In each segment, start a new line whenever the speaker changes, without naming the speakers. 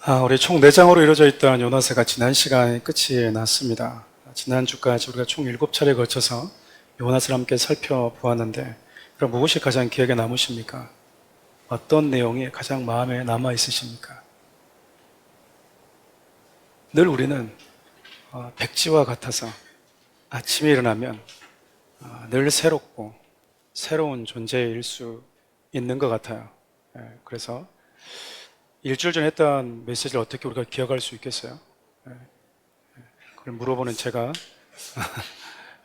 우리 총 4장으로 이루어져 있던 요나서가 지난 시간에 끝이 났습니다. 지난주까지 우리가 총 7차례에 걸쳐서 요나서를 함께 살펴보았는데, 그럼 무엇이 가장 기억에 남으십니까? 어떤 내용이 가장 마음에 남아 있으십니까? 늘 우리는 백지와 같아서 아침에 일어나면 늘 새롭고 새로운 존재일 수 있는 것 같아요. 그래서 일주일 전에 했던 메시지를 어떻게 우리가 기억할 수 있겠어요? 그걸 물어보는 제가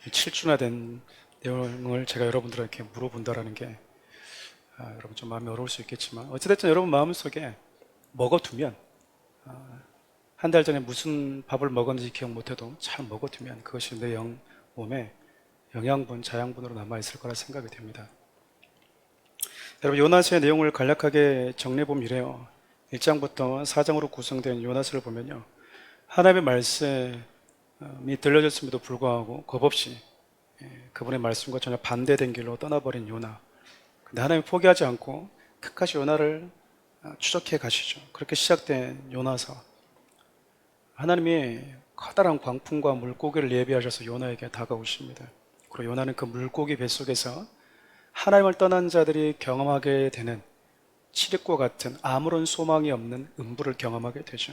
7주나 된 내용을 제가 여러분들에게 물어본다라는 게 여러분 좀 마음이 어려울 수 있겠지만, 어찌됐든 여러분 마음속에 먹어두면, 한 달 전에 무슨 밥을 먹었는지 기억 못해도 잘 먹어두면 그것이 내 몸에 영양분, 자양분으로 남아있을 거라 생각이 됩니다. 여러분, 요나서의 내용을 간략하게 정리해보면 이래요. 1장부터 4장으로 구성된 요나서를 보면요, 하나님의 말씀이 들려졌음에도 불구하고 겁없이 그분의 말씀과 전혀 반대된 길로 떠나버린 요나. 근데 하나님이 포기하지 않고 끝까지 요나를 추적해 가시죠. 그렇게 시작된 요나서. 하나님이 커다란 광풍과 물고기를 예비하셔서 요나에게 다가오십니다. 그리고 요나는 그 물고기 뱃속에서 하나님을 떠난 자들이 경험하게 되는 칠흑과 같은 아무런 소망이 없는 음부를 경험하게 되죠.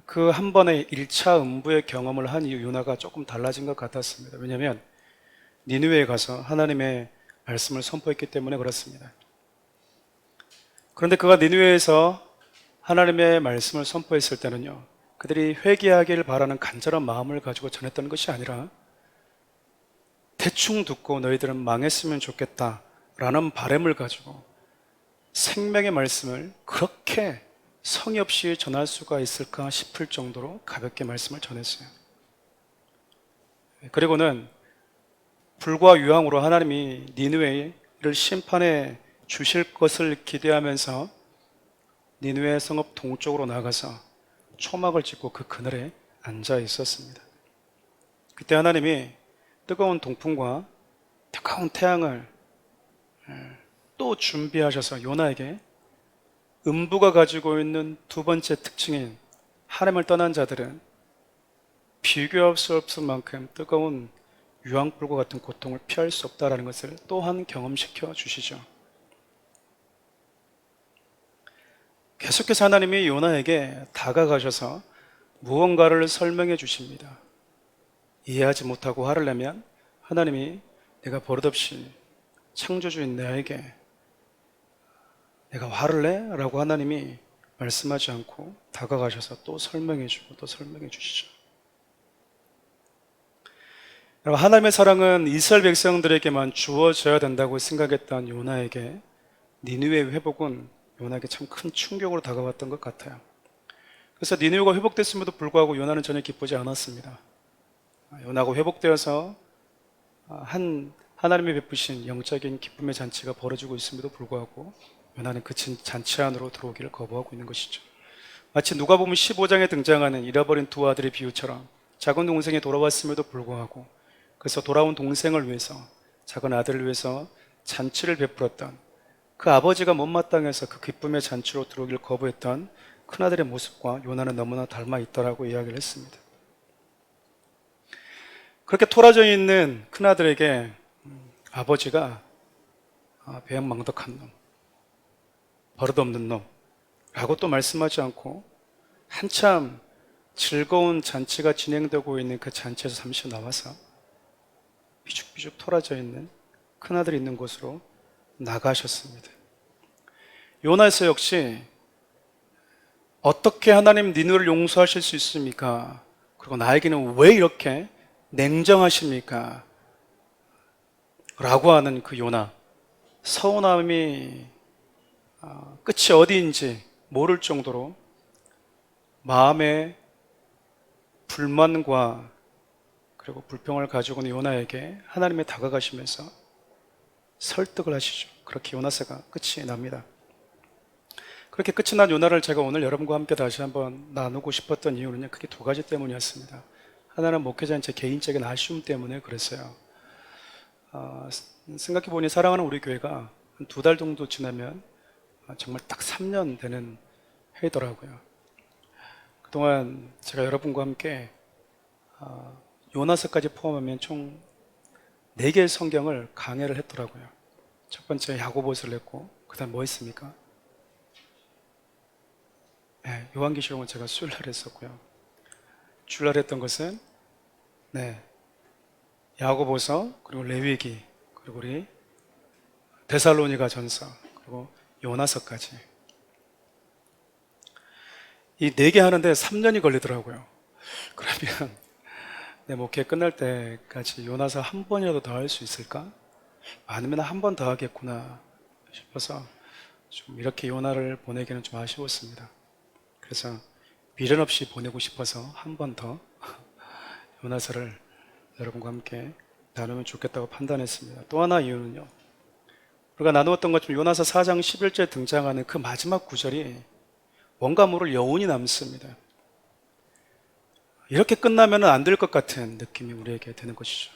그 한 번의 1차 음부의 경험을 한 이후 요나가 조금 달라진 것 같았습니다. 왜냐하면 니느웨에 가서 하나님의 말씀을 선포했기 때문에 그렇습니다. 그런데 그가 니느웨에서 하나님의 말씀을 선포했을 때는요, 그들이 회개하기를 바라는 간절한 마음을 가지고 전했던 것이 아니라 대충 듣고 너희들은 망했으면 좋겠다라는 바람을 가지고 생명의 말씀을 그렇게 성의 없이 전할 수가 있을까 싶을 정도로 가볍게 말씀을 전했어요. 그리고는 불과 유황으로 하나님이 니느웨를 심판해 주실 것을 기대하면서 니느웨 성읍 동쪽으로 나가서 초막을 짓고 그 그늘에 앉아 있었습니다. 그때 하나님이 뜨거운 동풍과 뜨거운 태양을 또 준비하셔서 요나에게 음부가 가지고 있는 두 번째 특징인 하나님을 떠난 자들은 비교할 수 없을 만큼 뜨거운 유황불과 같은 고통을 피할 수 없다는 것을 또한 경험시켜 주시죠. 계속해서 하나님이 요나에게 다가가셔서 무언가를 설명해 주십니다. 이해하지 못하고 화를 내면 하나님이 내가 버릇없이 창조주인 나에게 내가 화를 내? 라고 하나님이 말씀하지 않고 다가가셔서 또 설명해 주고 또 설명해 주시죠. 하나님의 사랑은 이스라엘 백성들에게만 주어져야 된다고 생각했던 요나에게 니느웨의 회복은 요나에게 참 큰 충격으로 다가왔던 것 같아요. 그래서 니느웨가 회복됐음에도 불구하고 요나는 전혀 기쁘지 않았습니다. 요나가 회복되어서 하나님이 베푸신 영적인 기쁨의 잔치가 벌어지고 있음에도 불구하고 요나는 그 잔치 안으로 들어오기를 거부하고 있는 것이죠. 마치 누가복음 15장에 등장하는 잃어버린 두 아들의 비유처럼 작은 동생이 돌아왔음에도 불구하고, 그래서 돌아온 동생을 위해서, 작은 아들을 위해서 잔치를 베풀었던 그 아버지가 못마땅해서 그 기쁨의 잔치로 들어오기를 거부했던 큰아들의 모습과 요나는 너무나 닮아 있다라고 이야기를 했습니다. 그렇게 토라져 있는 큰아들에게 아버지가 배은망덕한 놈, 버릇없는 놈 라고 또 말씀하지 않고 한참 즐거운 잔치가 진행되고 있는 그 잔치에서 잠시 나와서 삐죽삐죽 토라져 있는 큰아들이 있는 곳으로 나가셨습니다. 요나에서 역시 어떻게 하나님 니느웨를 용서하실 수 있습니까? 그리고 나에게는 왜 이렇게 냉정하십니까? 라고 하는 그 요나, 서운함이 끝이 어디인지 모를 정도로 마음의 불만과 그리고 불평을 가지고 있는 요나에게 하나님이 다가가시면서 설득을 하시죠. 그렇게 요나서가 끝이 납니다. 그렇게 끝이 난 요나를 제가 오늘 여러분과 함께 다시 한번 나누고 싶었던 이유는요, 크게 두 가지 때문이었습니다. 하나는 목회자인 제 개인적인 아쉬움 때문에 그랬어요. 생각해보니 사랑하는 우리 교회가 한 2달 정도 지나면 정말 딱 3년 되는 해더라고요. 그동안 제가 여러분과 함께 요나서까지 포함하면 총 4개의 성경을 강해를 했더라고요. 첫 번째 야고보서를 했고, 그 다음 뭐 했습니까? 네, 요한계시록은 제가 수요일날 했었고요. 주일날 했던 것은 야고보서, 그리고 레위기, 그리고 우리 데살로니가 전서, 그리고 요나서까지 이 4개 하는데 3년이 걸리더라고요. 그러면 내 목회 끝날 때까지 요나서 한 번이라도 더 할 수 있을까? 아니면 한 번 더 하겠구나 싶어서 좀 이렇게 요나를 보내기는 좀 아쉬웠습니다. 그래서 미련 없이 보내고 싶어서 한 번 더 요나서를 여러분과 함께 나누면 좋겠다고 판단했습니다. 또 하나 이유는요, 우리가 나누었던 것처럼 요나서 4장 11절에 등장하는 그 마지막 구절이 뭔가 모를 여운이 남습니다. 이렇게 끝나면 안 될 것 같은 느낌이 우리에게 드는 것이죠.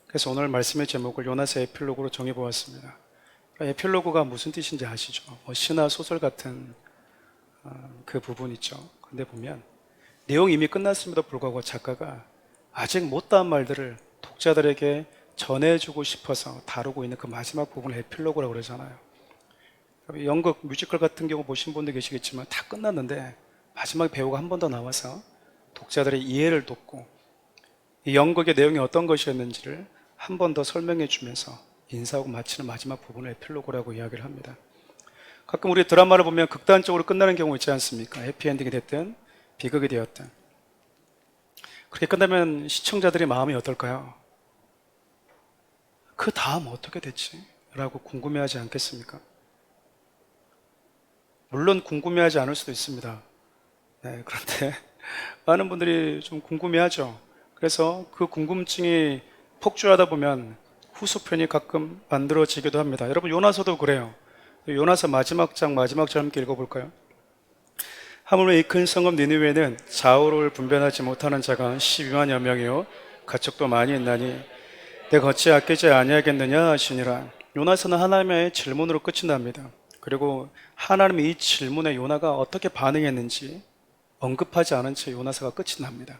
그래서 오늘 말씀의 제목을 요나서 에필로그로 정해보았습니다. 에필로그가 무슨 뜻인지 아시죠? 신화 소설 같은 그 부분 있죠. 근데 보면 내용이 이미 끝났음에도 불구하고 작가가 아직 못다한 말들을 독자들에게 전해주고 싶어서 다루고 있는 그 마지막 부분을 에필로그라고 그러잖아요. 연극 뮤지컬 같은 경우 보신 분도 계시겠지만 다 끝났는데 마지막에 배우가 한 번 더 나와서 독자들의 이해를 돕고 이 연극의 내용이 어떤 것이었는지를 한 번 더 설명해 주면서 인사하고 마치는 마지막 부분을 에필로그라고 이야기를 합니다. 가끔 우리 드라마를 보면 극단적으로 끝나는 경우 있지 않습니까? 해피엔딩이 됐든 비극이 되었든. 그렇게 끝나면 시청자들의 마음이 어떨까요? 그 다음 어떻게 됐지? 라고 궁금해하지 않겠습니까? 물론 궁금해하지 않을 수도 있습니다. 그런데 많은 분들이 좀 궁금해하죠. 그래서 그 궁금증이 폭주하다 보면 후속편이 가끔 만들어지기도 합니다. 여러분 요나서도 그래요. 요나서 마지막 장 마지막 절 함께 읽어볼까요? 하물며 이 큰 성읍 니느웨는 좌우를 분별하지 못하는 자가 12만여 명이요 가축도 많이 있나니 내가 어찌 아끼지 아니하겠느냐 하시니라. 요나서는 하나님의 질문으로 끝이 납니다. 그리고 하나님이 이 질문에 요나가 어떻게 반응했는지 언급하지 않은 채 요나서가 끝이 납니다.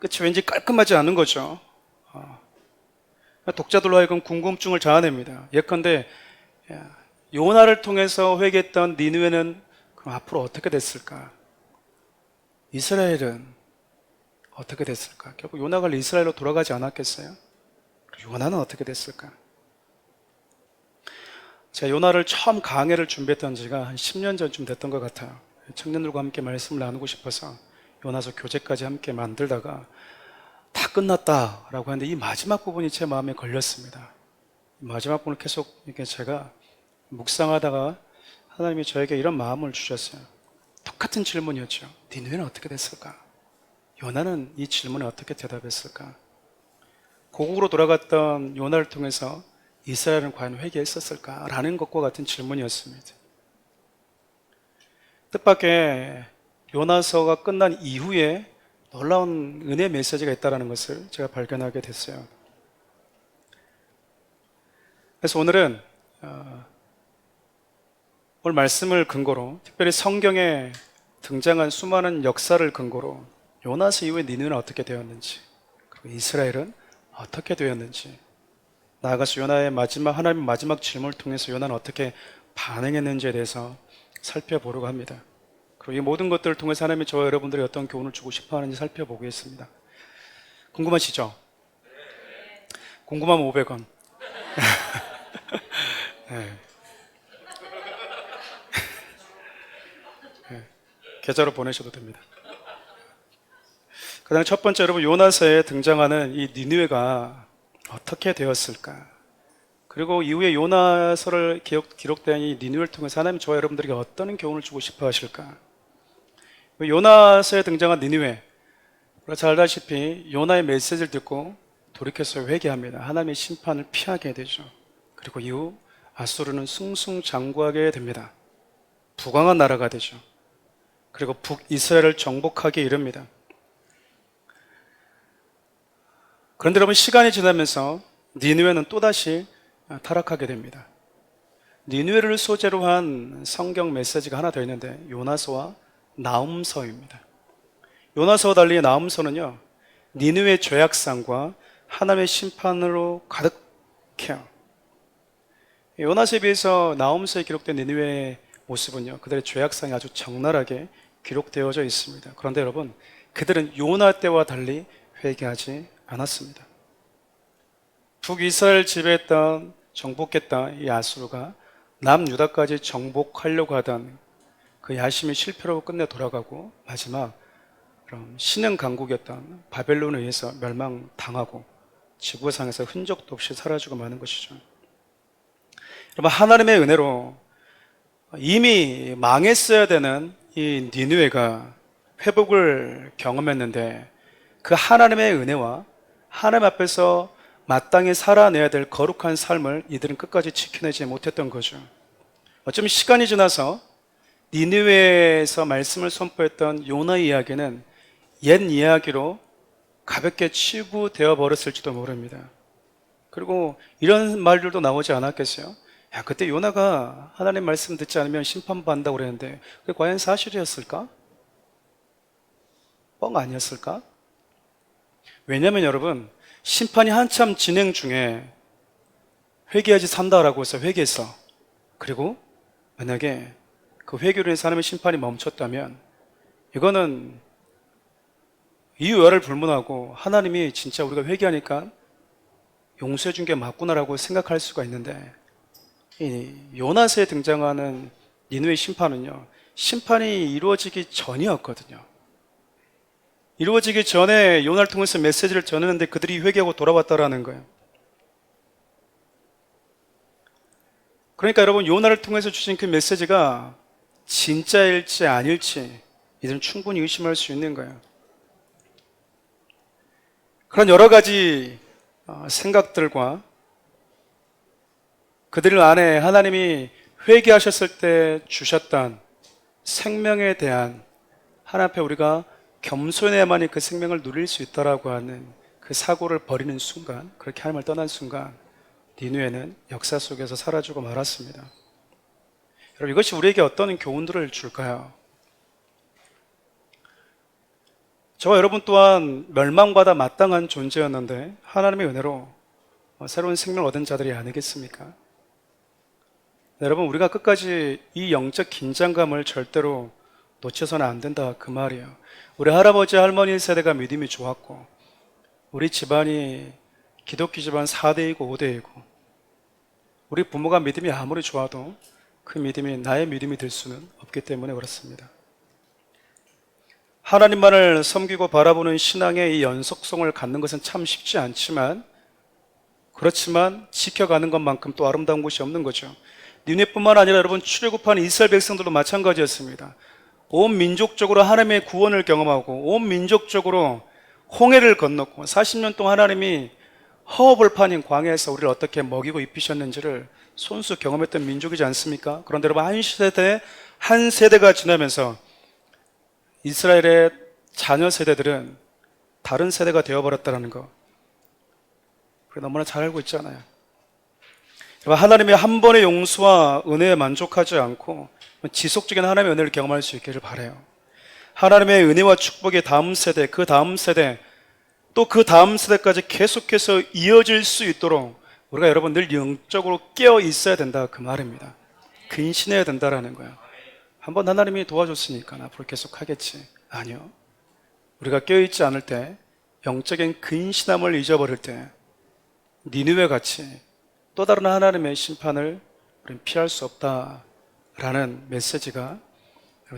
끝이 왠지 깔끔하지 않은 거죠. 독자들로 하여금 궁금증을 자아냅니다. 예컨대 요나를 통해서 회개했던 니느웨는 그럼 앞으로 어떻게 됐을까? 이스라엘은 어떻게 됐을까? 결국 요나가 이스라엘로 돌아가지 않았겠어요? 요나는 어떻게 됐을까? 제가 요나를 처음 강해를 준비했던 지가 한 10년 전쯤 됐던 것 같아요. 청년들과 함께 말씀을 나누고 싶어서 요나서 교재까지 함께 만들다가 다 끝났다라고 하는데 이 마지막 부분이 제 마음에 걸렸습니다. 이 마지막 부분을 계속 이렇게 제가 묵상하다가 하나님이 저에게 이런 마음을 주셨어요. 똑같은 질문이었죠. 니느웨는 어떻게 됐을까? 요나는 이 질문에 어떻게 대답했을까? 고국으로 돌아갔던 요나를 통해서 이스라엘은 과연 회개했었을까? 라는 것과 같은 질문이었습니다. 뜻밖의 요나서가 끝난 이후에 놀라운 은혜 메시지가 있다는 것을 제가 발견하게 됐어요. 그래서 오늘은 오늘 말씀을 근거로 특별히 성경에 등장한 수많은 역사를 근거로 요나서 이후에 니느웨는 어떻게 되었는지, 그리고 이스라엘은 어떻게 되었는지, 나아가서 요나의 하나님의 마지막 질문을 통해서 요나는 어떻게 반응했는지에 대해서 살펴보려고 합니다. 그리고 이 모든 것들을 통해서 하나님이 저와 여러분들이 어떤 교훈을 주고 싶어 하는지 살펴보겠습니다. 궁금하시죠? 궁금하면 500원. 네. 계좌로 보내셔도 됩니다. 가장 첫 번째, 여러분, 요나서에 등장하는 이 니느웨가 어떻게 되었을까? 그리고 이후에 요나서를 기록된 이 니느웨를 통해서 하나님 저와 여러분들에게 어떤 교훈을 주고 싶어 하실까? 요나서에 등장한 니느웨, 우리가 잘 알다시피 요나의 메시지를 듣고 돌이켜서 회개합니다. 하나님의 심판을 피하게 되죠. 그리고 이후 아수르는 승승장구하게 됩니다. 부강한 나라가 되죠. 그리고 북이스라엘을 정복하게 이릅니다. 그런데 여러분, 시간이 지나면서 니느웨는 또다시 타락하게 됩니다. 니느웨를 소재로 한 성경 메시지가 하나 더 있는데 요나서와 나훔서입니다. 요나서와 달리 나훔서는요, 니느웨의 죄악상과 하나님의 심판으로 가득해요. 요나서에 비해서 나훔서에 기록된 니느웨의 모습은요, 그들의 죄악상이 아주 적나라하게 기록되어져 있습니다. 그런데 여러분, 그들은 요나 때와 달리 회개하지 않았습니다. 북이스라엘 지배했던 정복했던 이 아수르가 남유다까지 정복하려고 하던 그 야심이 실패로 끝내 돌아가고 마지막 그럼 신흥 강국이었던 바벨론에 의해서 멸망당하고 지구상에서 흔적도 없이 사라지고 마는 것이죠. 여러분, 하나님의 은혜로 이미 망했어야 되는 이 니느웨가 회복을 경험했는데 그 하나님의 은혜와 하나님 앞에서 마땅히 살아내야 될 거룩한 삶을 이들은 끝까지 지켜내지 못했던 거죠. 어쩌면 시간이 지나서 니느웨에서 말씀을 선포했던 요나의 이야기는 옛 이야기로 가볍게 치부되어 버렸을지도 모릅니다. 그리고 이런 말들도 나오지 않았겠어요? 야, 그때 요나가 하나님 말씀 듣지 않으면 심판받는다고 그랬는데 그게 과연 사실이었을까? 뻥 아니었을까? 왜냐하면 여러분, 심판이 한참 진행 중에 회개하지 산다라고 해서 회개했어. 그리고 만약에 그 회개로 인해서 하나님의 심판이 멈췄다면 이거는 이유야를 불문하고 하나님이 진짜 우리가 회개하니까 용서해 준 게 맞구나라고 생각할 수가 있는데, 이 요나서에 등장하는 니느웨의 심판은요, 심판이 이루어지기 전이었거든요. 이루어지기 전에 요나를 통해서 메시지를 전했는데 그들이 회개하고 돌아왔다라는 거예요. 그러니까 여러분, 요나를 통해서 주신 그 메시지가 진짜일지 아닐지 이들은 충분히 의심할 수 있는 거예요. 그런 여러 가지 생각들과 그들 안에 하나님이 회개하셨을 때 주셨던 생명에 대한 하나님 앞에 우리가 겸손해야만이 그 생명을 누릴 수 있다라고 하는 그 사고를 버리는 순간, 그렇게 하나님을 떠난 순간 니느웨는 역사 속에서 사라지고 말았습니다. 여러분, 이것이 우리에게 어떤 교훈들을 줄까요? 저와 여러분 또한 멸망받아 마땅한 존재였는데 하나님의 은혜로 새로운 생명을 얻은 자들이 아니겠습니까? 여러분, 우리가 끝까지 이 영적 긴장감을 절대로 놓쳐서는 안 된다, 그 말이에요. 우리 할아버지 할머니 세대가 믿음이 좋았고 우리 집안이 기독교 집안 4대이고 5대이고 우리 부모가 믿음이 아무리 좋아도 그 믿음이 나의 믿음이 될 수는 없기 때문에 그렇습니다. 하나님만을 섬기고 바라보는 신앙의 이 연속성을 갖는 것은 참 쉽지 않지만, 그렇지만 지켜가는 것만큼 또 아름다운 곳이 없는 거죠. 니느웨뿐만 아니라 여러분, 출애굽한 이스라엘 백성들도 마찬가지였습니다. 온 민족적으로 하나님의 구원을 경험하고 온 민족적으로 홍해를 건넜고 40년 동안 하나님이 허허벌판인 광야에서 우리를 어떻게 먹이고 입히셨는지를 손수 경험했던 민족이지 않습니까? 그런데 여러분, 한 세대가 지나면서 이스라엘의 자녀 세대들은 다른 세대가 되어버렸다는 거, 우리 너무나 잘 알고 있잖아요. 하나님의 한 번의 용서와 은혜에 만족하지 않고 지속적인 하나님의 은혜를 경험할 수 있기를 바라요. 하나님의 은혜와 축복의 다음 세대, 그 다음 세대, 또 그 다음 세대까지 계속해서 이어질 수 있도록 우리가 여러분 늘 영적으로 깨어 있어야 된다, 그 말입니다. 근신해야 된다라는 거예요. 한번 하나님이 도와줬으니까 앞으로 계속 하겠지. 아니요. 우리가 깨어있지 않을 때, 영적인 근신함을 잊어버릴 때 니느웨 같이 또 다른 하나님의 심판을 우리는 피할 수 없다라는 메시지가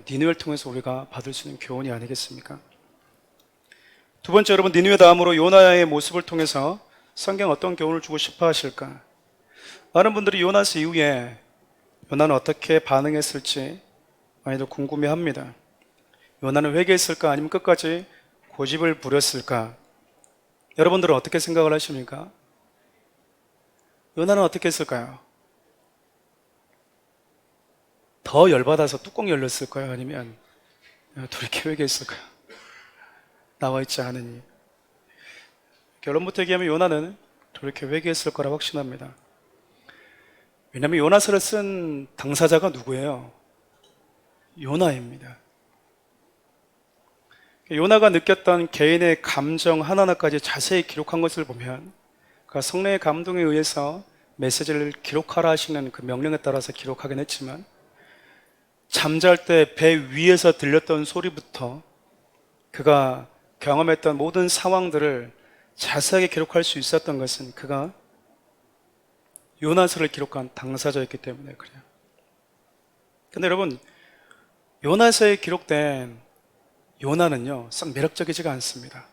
니느웨를 통해서 우리가 받을 수 있는 교훈이 아니겠습니까? 두 번째, 여러분, 니느웨 다음으로 요나의 모습을 통해서 성경 어떤 교훈을 주고 싶어 하실까? 많은 분들이 요나서 이후에 요나는 어떻게 반응했을지 많이들 궁금해합니다. 요나는 회개했을까? 아니면 끝까지 고집을 부렸을까? 여러분들은 어떻게 생각을 하십니까? 요나는 어떻게 했을까요? 더 열받아서 뚜껑 열렸을까요? 아니면 돌이켜 회개했을까요? 나와 있지 않으니. 결론부터 얘기하면 요나는 돌이켜 회개했을 거라 확신합니다. 왜냐하면 요나서를 쓴 당사자가 누구예요? 요나입니다. 요나가 느꼈던 개인의 감정 하나하나까지 자세히 기록한 것을 보면 그 성령의 감동에 의해서 메시지를 기록하라 하시는 그 명령에 따라서 기록하긴 했지만 잠잘 때 배 위에서 들렸던 소리부터 그가 경험했던 모든 상황들을 자세하게 기록할 수 있었던 것은 그가 요나서를 기록한 당사자였기 때문에 그래요. 근데 여러분, 요나서에 기록된 요나는요, 썩 매력적이지가 않습니다.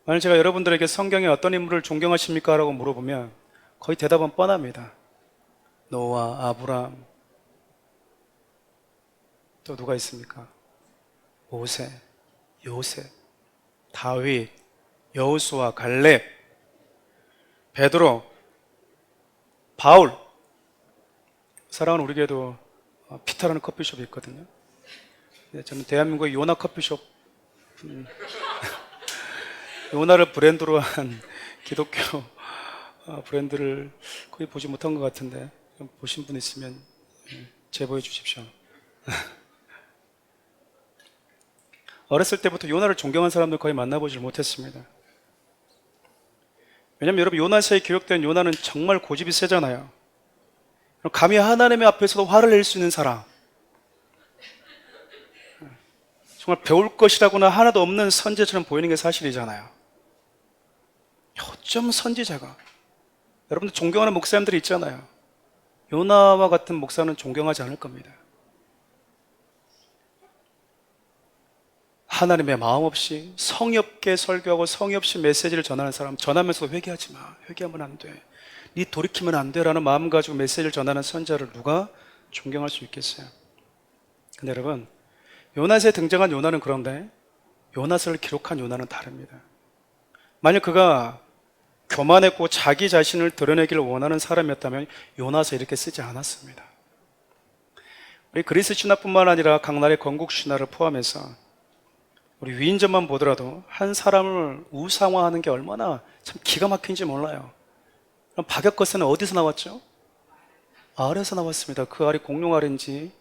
만약 제가 여러분들에게 성경에 어떤 인물을 존경하십니까? 라고 물어보면 거의 대답은 뻔합니다. 노아, 아브람, 또 누가 있습니까? 모세, 요셉, 다윗, 여호수아, 갈렙, 베드로, 바울. 사랑하는 우리 교회도 피타라는 커피숍이 있거든요. 저는 대한민국의 요나 커피숍, 요나를 브랜드로 한 기독교 브랜드를 거의 보지 못한 것 같은데 보신 분 있으면 제보해 주십시오. 어렸을 때부터 요나를 존경한 사람들 거의 만나보질 못했습니다. 왜냐하면 여러분, 요나서에 기록된 요나는 정말 고집이 세잖아요. 감히 하나님의 앞에서도 화를 낼 수 있는 사람, 정말 배울 것이라고는 하나도 없는 선지자처럼 보이는 게 사실이잖아요. 어쩜 선지자가, 여러분들 존경하는 목사님들이 있잖아요. 요나와 같은 목사는 존경하지 않을 겁니다. 하나님의 마음 없이 성의 없게 설교하고 성의 없이 메시지를 전하는 사람, 전하면서 회개하지 마, 회개하면 안 돼, 네 돌이키면 안 돼 라는 마음 가지고 메시지를 전하는 선지자를 누가 존경할 수 있겠어요? 근데 여러분, 요나서에 등장한 요나는 그런데 요나서를 기록한 요나는 다릅니다. 만약 그가 교만했고 자기 자신을 드러내기를 원하는 사람이었다면 요나서 이렇게 쓰지 않았습니다. 우리 그리스 신화뿐만 아니라 각 나라의 건국 신화를 포함해서 우리 위인전만 보더라도 한 사람을 우상화하는 게 얼마나 참 기가 막힌지 몰라요. 그럼 박역거스는 어디서 나왔죠? 알에서 나왔습니다. 그 알이 공룡 알인지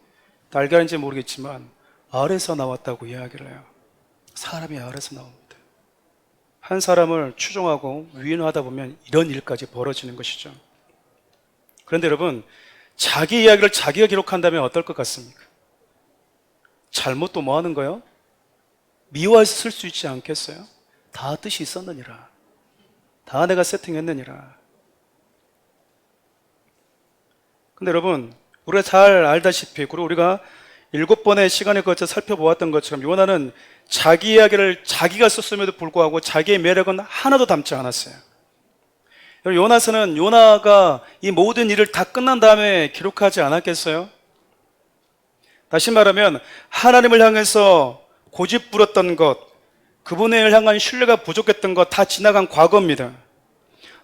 달걀인지 모르겠지만 알에서 나왔다고 이야기를 해요. 사람이 알에서 나옵니다. 한 사람을 추종하고 위인하다 보면 이런 일까지 벌어지는 것이죠. 그런데 여러분, 자기 이야기를 자기가 기록한다면 어떨 것 같습니까? 잘못도 뭐 하는 거예요? 미워해서 쓸 수 있지 않겠어요? 다 뜻이 있었느니라, 다 내가 세팅했느니라. 근데 여러분, 우리가 잘 알다시피, 그리고 우리가 7번의 시간에 걸쳐 살펴보았던 것처럼 요나는 자기 이야기를 자기가 썼음에도 불구하고 자기의 매력은 하나도 담지 않았어요. 요나서는 요나가 이 모든 일을 다 끝난 다음에 기록하지 않았겠어요? 다시 말하면 하나님을 향해서 고집 부렸던 것, 그분을 향한 신뢰가 부족했던 것 다 지나간 과거입니다.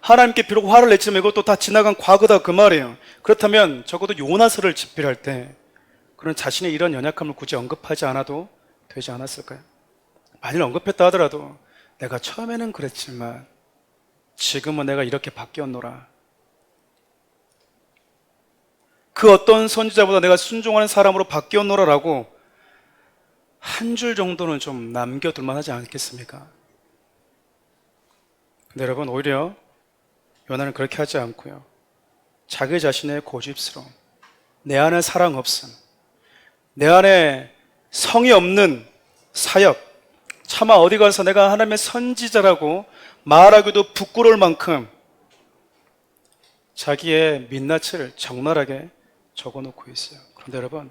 하나님께 비록 화를 냈지만 이것도 다 지나간 과거다 그 말이에요. 그렇다면 적어도 요나서를 집필할 때 그런 자신의 이런 연약함을 굳이 언급하지 않아도 되지 않았을까요? 만일 언급했다 하더라도 내가 처음에는 그랬지만 지금은 내가 이렇게 바뀌었노라, 그 어떤 선지자보다 내가 순종하는 사람으로 바뀌었노라라고 한 줄 정도는 좀 남겨둘만 하지 않겠습니까? 근데 여러분, 오히려 요나는 그렇게 하지 않고요, 자기 자신의 고집스러움, 내 안에 사랑 없음, 내 안에 성의 없는 사역, 차마 어디 가서 내가 하나님의 선지자라고 말하기도 부끄러울 만큼 자기의 민낯을 적나라하게 적어놓고 있어요. 그런데 여러분,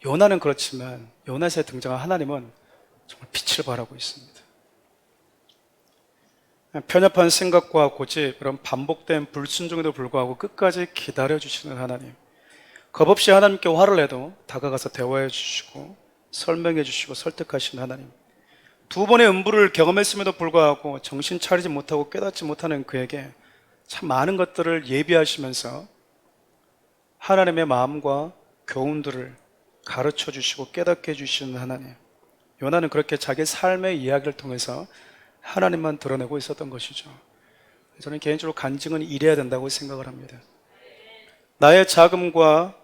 요나는 그렇지만 요나서에 등장한 하나님은 정말 빛을 발하고 있습니다. 편협한 생각과 고집, 그런 반복된 불순종에도 불구하고 끝까지 기다려주시는 하나님, 겁없이 하나님께 화를 내도 다가가서 대화해 주시고 설명해 주시고 설득하시는 하나님, 두 번의 음부를 경험했음에도 불구하고 정신 차리지 못하고 깨닫지 못하는 그에게 참 많은 것들을 예비하시면서 하나님의 마음과 교훈들을 가르쳐 주시고 깨닫게 해주시는 하나님, 요나는 그렇게 자기 삶의 이야기를 통해서 하나님만 드러내고 있었던 것이죠. 저는 개인적으로 간증은 이래야 된다고 생각을 합니다. 나의 자금과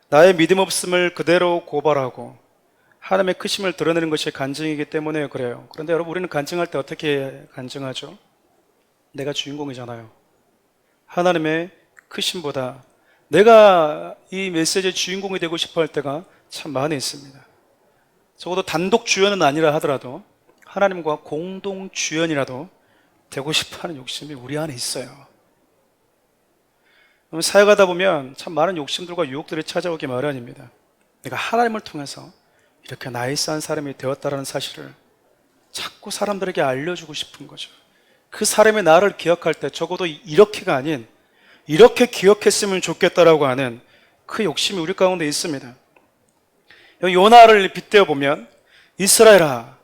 나의 믿음 없음을 그대로 고발하고 하나님의 크심을 드러내는 것이 간증이기 때문에 그래요. 그런데 여러분, 우리는 간증할 때 어떻게 간증하죠? 내가 주인공이잖아요. 하나님의 크심보다 내가 이 메시지의 주인공이 되고 싶어 할 때가 참 많이 있습니다. 적어도 단독 주연은 아니라 하더라도 하나님과 공동 주연이라도 되고 싶어 하는 욕심이 우리 안에 있어요. 사역하다 보면 참 많은 욕심들과 유혹들이 찾아오기 마련입니다. 내가 하나님을 통해서 이렇게 나이스한 사람이 되었다는 사실을 자꾸 사람들에게 알려주고 싶은 거죠. 그 사람이 나를 기억할 때 적어도 이렇게가 아닌 이렇게 기억했으면 좋겠다라고 하는 그 욕심이 우리 가운데 있습니다. 여기 요나를 빗대어 보면, 이스라엘아,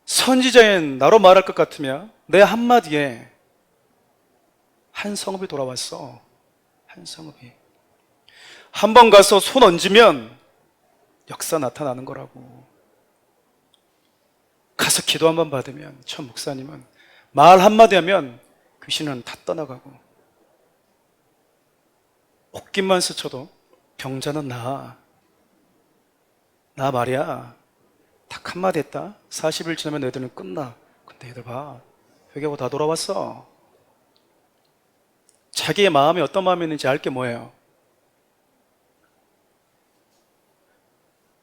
선지자인 나로 말할 것 같으면 내 한마디에 한 성읍이 돌아왔어. 한 성읍이. 한 번 가서 손 얹으면 역사 나타나는 거라고. 가서 기도 한 번 받으면, 천 목사님은 말 한마디 하면 귀신은 다 떠나가고, 옷깃만 스쳐도 병자는 나 말이야. 딱 한마디 했다. 40일 지나면 애들은 끝나. 근데 애들 봐, 회개하고 다 돌아왔어. 자기의 마음이 어떤 마음이 있는지 알 게 뭐예요?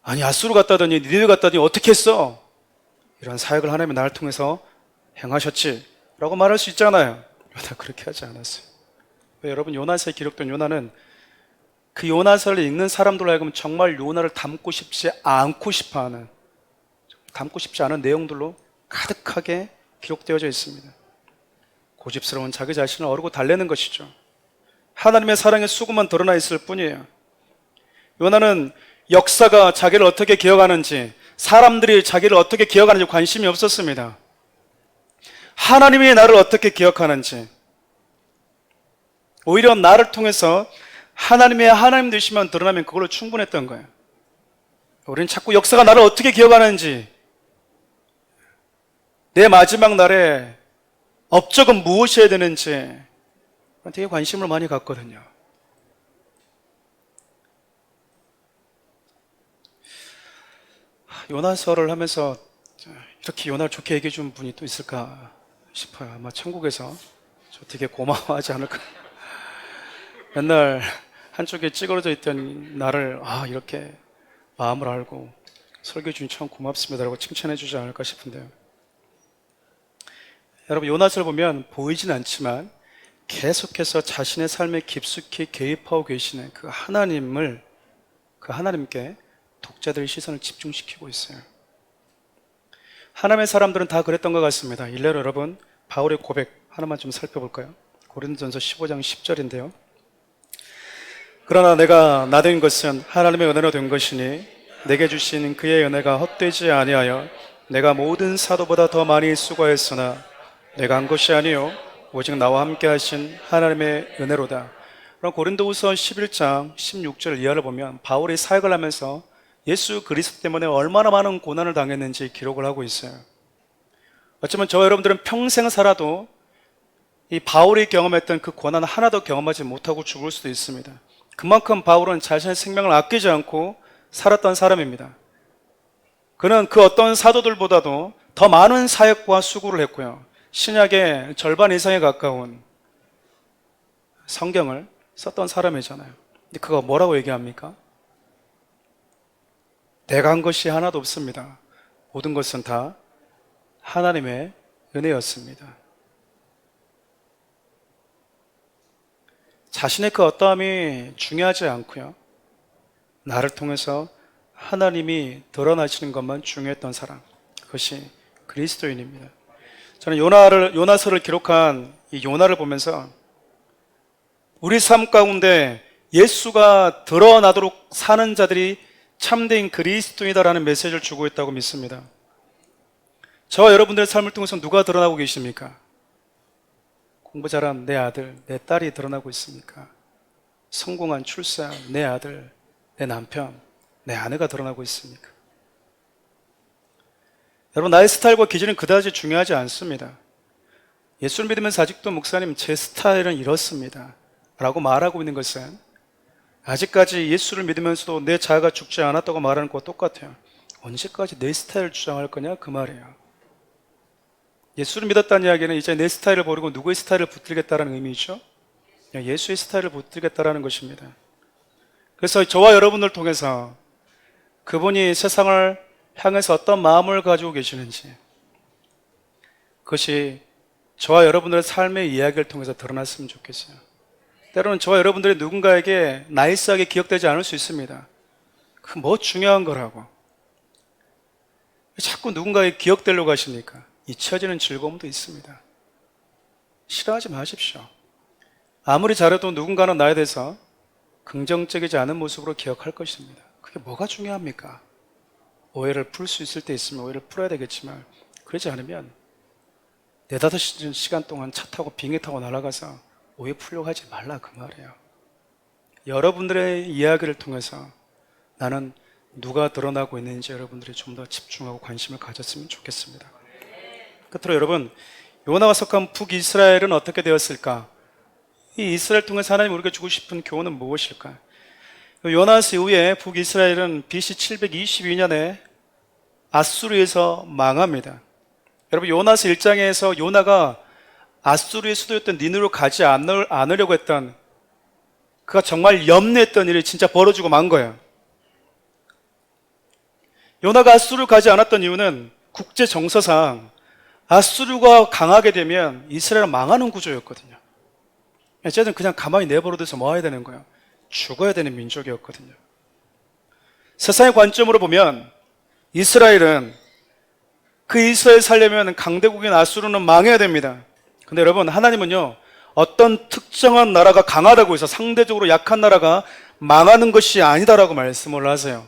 아니, 아수르 갔다더니 니네 갔다더니 어떻게 했어? 이런 사역을 하나님이 나를 통해서 행하셨지 라고 말할 수 있잖아요. 요나 그렇게 하지 않았어요. 왜? 여러분, 요나서에 기록된 요나는 그 요나서를 읽는 사람들로 하여금 정말 요나를 담고 싶지 않은 내용들로 가득하게 기록되어져 있습니다. 고집스러운 자기 자신을 어르고 달래는 것이죠. 하나님의 사랑의 수고만 드러나 있을 뿐이에요. 요나는 역사가 자기를 어떻게 기억하는지, 사람들이 자기를 어떻게 기억하는지 관심이 없었습니다. 하나님이 나를 어떻게 기억하는지, 오히려 나를 통해서 하나님의 하나님 되시면 드러나면 그걸로 충분했던 거예요. 우리는 자꾸 역사가 나를 어떻게 기억하는지, 내 마지막 날에 업적은 무엇이어야 되는지 되게 관심을 많이 갖거든요. 요나서를 하면서 이렇게 요나를 좋게 얘기해 준 분이 또 있을까 싶어요. 아마 천국에서 저 되게 고마워하지 않을까. 맨날 한쪽에 찌그러져 있던 나를 이렇게 마음을 알고 설교해 주니 참 고맙습니다라고 칭찬해 주지 않을까 싶은데요. 여러분, 요나서를 보면 보이진 않지만 계속해서 자신의 삶에 깊숙이 개입하고 계시는 그 하나님께 독자들의 시선을 집중시키고 있어요. 하나님의 사람들은 다 그랬던 것 같습니다. 일례로 여러분, 바울의 고백 하나만 좀 살펴볼까요? 고린도전서 15장 10절인데요. 그러나 내가 나된 것은 하나님의 은혜로 된 것이니 내게 주신 그의 은혜가 헛되지 아니하여 내가 모든 사도보다 더 많이 수고했으나 내가 한 것이 아니요 오직 나와 함께 하신 하나님의 은혜로다. 그럼 고린도후서 11장 16절 이하를 보면 바울이 사역을 하면서 예수 그리스도 때문에 얼마나 많은 고난을 당했는지 기록을 하고 있어요. 어쩌면 저와 여러분들은 평생 살아도 이 바울이 경험했던 그 고난 하나도 경험하지 못하고 죽을 수도 있습니다. 그만큼 바울은 자신의 생명을 아끼지 않고 살았던 사람입니다. 그는 그 어떤 사도들보다도 더 많은 사역과 수고를 했고요. 신약의 절반 이상에 가까운 성경을 썼던 사람이잖아요. 근데 그거 뭐라고 얘기합니까? 내가 한 것이 하나도 없습니다. 모든 것은 다 하나님의 은혜였습니다. 자신의 그 어떠함이 중요하지 않고요. 나를 통해서 하나님이 드러나시는 것만 중요했던 사람. 그것이 그리스도인입니다. 저는 요나서를 기록한 이 요나를 보면서 우리 삶 가운데 예수가 드러나도록 사는 자들이 참된 그리스도인이다라는 메시지를 주고 있다고 믿습니다. 저와 여러분들의 삶을 통해서 누가 드러나고 계십니까? 공부 잘한 내 아들, 내 딸이 드러나고 있습니까? 성공한 출산, 내 아들, 내 남편, 내 아내가 드러나고 있습니까? 여러분, 나의 스타일과 기준은 그다지 중요하지 않습니다. 예수를 믿으면서 아직도 목사님 제 스타일은 이렇습니다 라고 말하고 있는 것은 아직까지 예수를 믿으면서도 내 자아가 죽지 않았다고 말하는 것과 똑같아요. 언제까지 내 스타일을 주장할 거냐 그 말이에요. 예수를 믿었다는 이야기는 이제 내 스타일을 버리고 누구의 스타일을 붙들겠다는 의미죠. 예수의 스타일을 붙들겠다는 것입니다. 그래서 저와 여러분을 통해서 그분이 세상을 향해서 어떤 마음을 가지고 계시는지 그것이 저와 여러분들의 삶의 이야기를 통해서 드러났으면 좋겠어요. 때로는 저와 여러분들이 누군가에게 나이스하게 기억되지 않을 수 있습니다. 그 뭐 중요한 거라고 자꾸 누군가에게 기억되려고 하십니까? 잊혀지는 즐거움도 있습니다. 싫어하지 마십시오. 아무리 잘해도 누군가는 나에 대해서 긍정적이지 않은 모습으로 기억할 것입니다. 그게 뭐가 중요합니까? 오해를 풀 수 있을 때 있으면 오해를 풀어야 되겠지만 그러지 않으면 4-5시간 동안 차 타고 비행기 타고 날아가서 오해 풀려고 하지 말라 그 말이에요. 여러분들의 이야기를 통해서 나는 누가 드러나고 있는지 여러분들이 좀 더 집중하고 관심을 가졌으면 좋겠습니다. 끝으로 여러분, 요나가 속한 북이스라엘은 어떻게 되었을까? 이 이스라엘 통해서 하나님 우리가 주고 싶은 교훈은 무엇일까? 요나스 이후에 북이스라엘은 BC 722년에 아수르에서 망합니다. 여러분, 요나스 1장에서 요나가 아수르의 수도였던 니느로 가지 않으려고 했던 그가 정말 염려했던 일이 진짜 벌어지고 만 거예요. 요나가 아수르 가지 않았던 이유는 국제 정서상 아수르가 강하게 되면 이스라엘은 망하는 구조였거든요. 쟤는 그냥 가만히 내버려둬서 뭐 해야 되는 거예요? 죽어야 되는 민족이었거든요. 세상의 관점으로 보면 이스라엘은 그 이스라엘 살려면 강대국인 아수르는 망해야 됩니다. 근데 여러분, 하나님은요 어떤 특정한 나라가 강하다고 해서 상대적으로 약한 나라가 망하는 것이 아니다라고 말씀을 하세요.